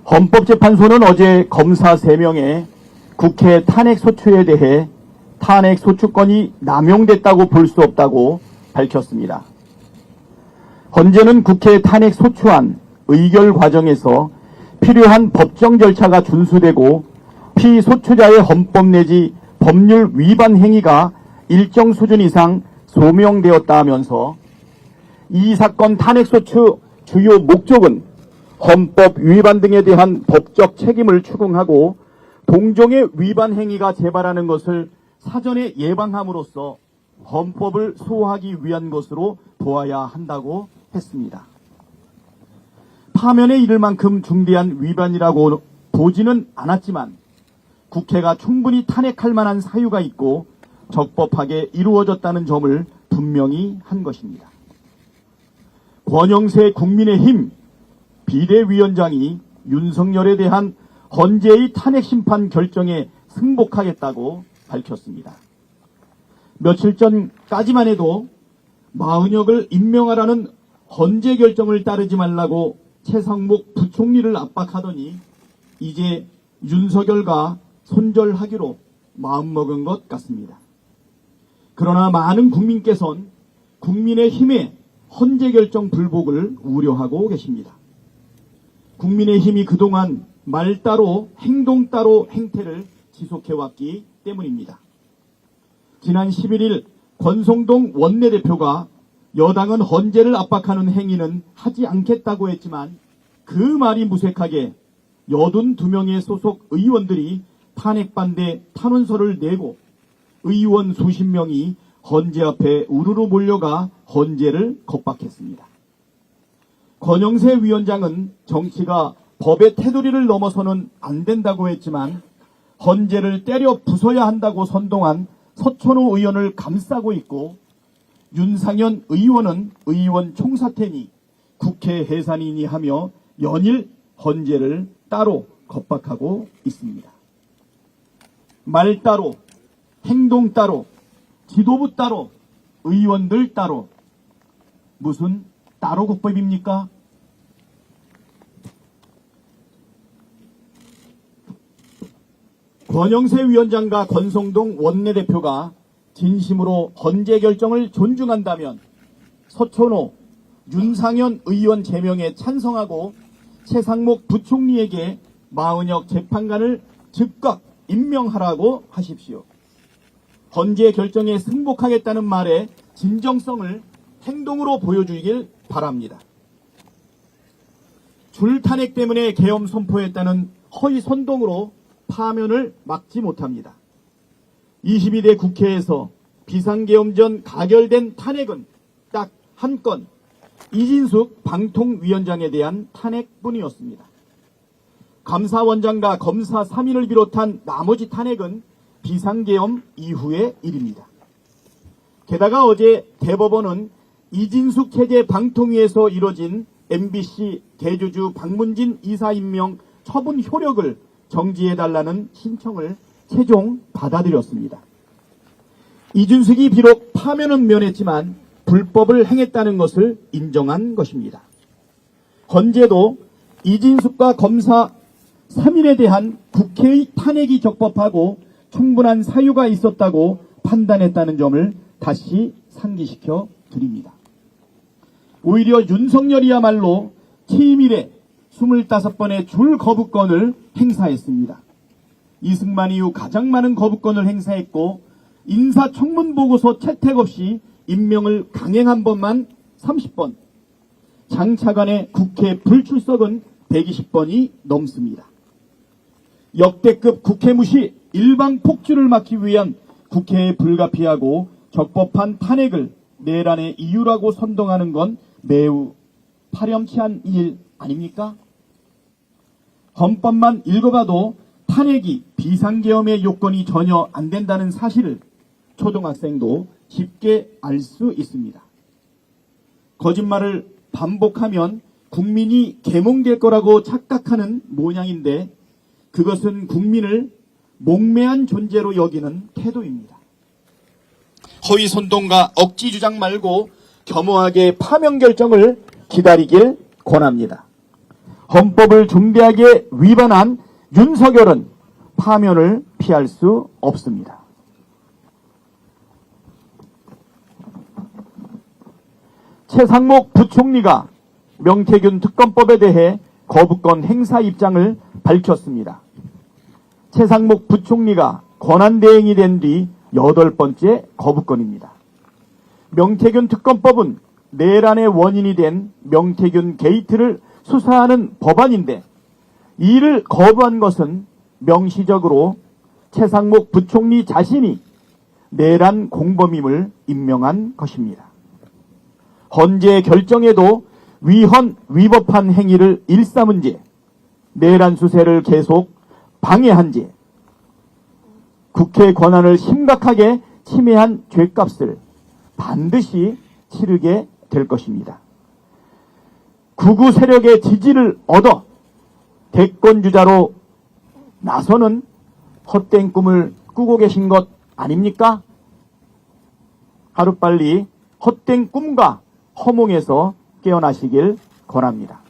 헌법재판소는 어제 검사 3명의 국회 탄핵소추에 대해 탄핵소추권이 남용됐다고 볼 수 없다고 밝혔습니다. 헌재는 국회 탄핵소추안 의결 과정에서 필요한 법정 절차가 준수되고 피소추자의 헌법 내지 법률 위반 행위가 일정 수준 이상 소명되었다 하면서 이 사건 탄핵소추 주요 목적은 헌법 위반 등에 대한 법적 책임을 추궁하고 동종의 위반 행위가 재발하는 것을 사전에 예방함으로써 헌법을 수호하기 위한 것으로 보아야 한다고 했습니다. 파면에 이를 만큼 중대한 위반이라고 보지는 않았지만 국회가 충분히 탄핵할 만한 사유가 있고 적법하게 이루어졌다는 점을 분명히 한 것입니다. 권영세 국민의힘 비대위원장이 윤석열에 대한 헌재의 탄핵심판 결정에 승복하겠다고 밝혔습니다. 며칠 전까지만 해도 마은혁을 임명하라는 헌재 결정을 따르지 말라고 최상목 부총리를 압박하더니 이제 윤석열과 손절하기로 마음먹은 것 같습니다. 그러나 많은 국민께서는 국민의힘의 헌재 결정 불복을 우려하고 계십니다. 국민의힘이 그동안 말 따로 행동 따로 행태를 지속해왔기 때문입니다. 지난 11일 권성동 원내대표가 여당은 헌재를 압박하는 행위는 하지 않겠다고 했지만 그 말이 무색하게 82명의 소속 의원들이 탄핵반대 탄원서를 내고 의원 수십 명이 헌재 앞에 우르르 몰려가 헌재를 겁박했습니다. 권영세 위원장은 정치가 법의 테두리를 넘어서는 안 된다고 했지만 헌재를 때려 부숴야 한다고 선동한 서천호 의원을 감싸고 있고 윤상현 의원은 의원 총사퇴니 국회 해산이니 하며 연일 헌재를 따로 겁박하고 있습니다. 말 따로, 행동 따로, 지도부 따로, 의원들 따로. 무슨 따로 국법입니까? 권영세 위원장과 권성동 원내대표가 진심으로 헌재 결정을 존중한다면 서천호, 윤상현 의원 제명에 찬성하고 최상목 부총리에게 마은혁 재판관을 즉각 임명하라고 하십시오. 헌재 결정에 승복하겠다는 말의 진정성을 행동으로 보여주길 바랍니다. 줄탄핵 때문에 계엄 선포했다는 허위 선동으로 파면을 막지 못합니다. 22대 국회에서 비상계엄 전 가결된 탄핵은 딱 한 건, 이진숙 방통위원장에 대한 탄핵뿐이었습니다. 감사원장과 검사 3인을 비롯한 나머지 탄핵은 비상계엄 이후의 일입니다. 게다가 어제 대법원은 이진숙 체제 방통위에서 이뤄진 MBC 대주주 박문진 이사 임명 처분 효력을 정지해달라는 신청을 최종 받아들였습니다. 이준석이 비록 파면은 면했지만 불법을 행했다는 것을 인정한 것입니다. 헌재도 이진숙과 검사 3인에 대한 국회의 탄핵이 적법하고 충분한 사유가 있었다고 판단했다는 점을 다시 상기시켜 드립니다. 오히려 윤석열이야말로 취임 이래 25번의 줄 거부권을 행사했습니다. 이승만 이후 가장 많은 거부권을 행사했고 인사청문 보고서 채택 없이 임명을 강행한 번만 30번, 장차관의 국회 불출석은 120번이 넘습니다. 역대급 국회 무시, 일방 폭주를 막기 위한 국회에 불가피하고 적법한 탄핵을 내란의 이유라고 선동하는 건 매우 파렴치한 일 아닙니까? 헌법만 읽어봐도 탄핵이 비상계엄의 요건이 전혀 안 된다는 사실을 초등학생도 쉽게 알 수 있습니다. 거짓말을 반복하면 국민이 계몽될 거라고 착각하는 모양인데 그것은 국민을 목매한 존재로 여기는 태도입니다. 허위 선동과 억지 주장 말고 겸허하게 파면 결정을 기다리길 권합니다. 헌법을 중대하게 위반한 윤석열은 파면을 피할 수 없습니다. 최상목 부총리가 명태균 특검법에 대해 거부권 행사 입장을 밝혔습니다. 최상목 부총리가 권한대행이 된 뒤 8번째 거부권입니다. 명태균 특검법은 내란의 원인이 된 명태균 게이트를 수사하는 법안인데 이를 거부한 것은 명시적으로 최상목 부총리 자신이 내란 공범임을 임명한 것입니다. 헌재 결정에도 위법한 행위를 일삼은 죄, 내란 수세를 계속 방해한 죄, 국회 권한을 심각하게 침해한 죄값을 반드시 치르게 될 것입니다. 극우 세력의 지지를 얻어 대권주자로 나서는 헛된 꿈을 꾸고 계신 것 아닙니까? 하루빨리 헛된 꿈과 허몽에서 깨어나시길 권합니다.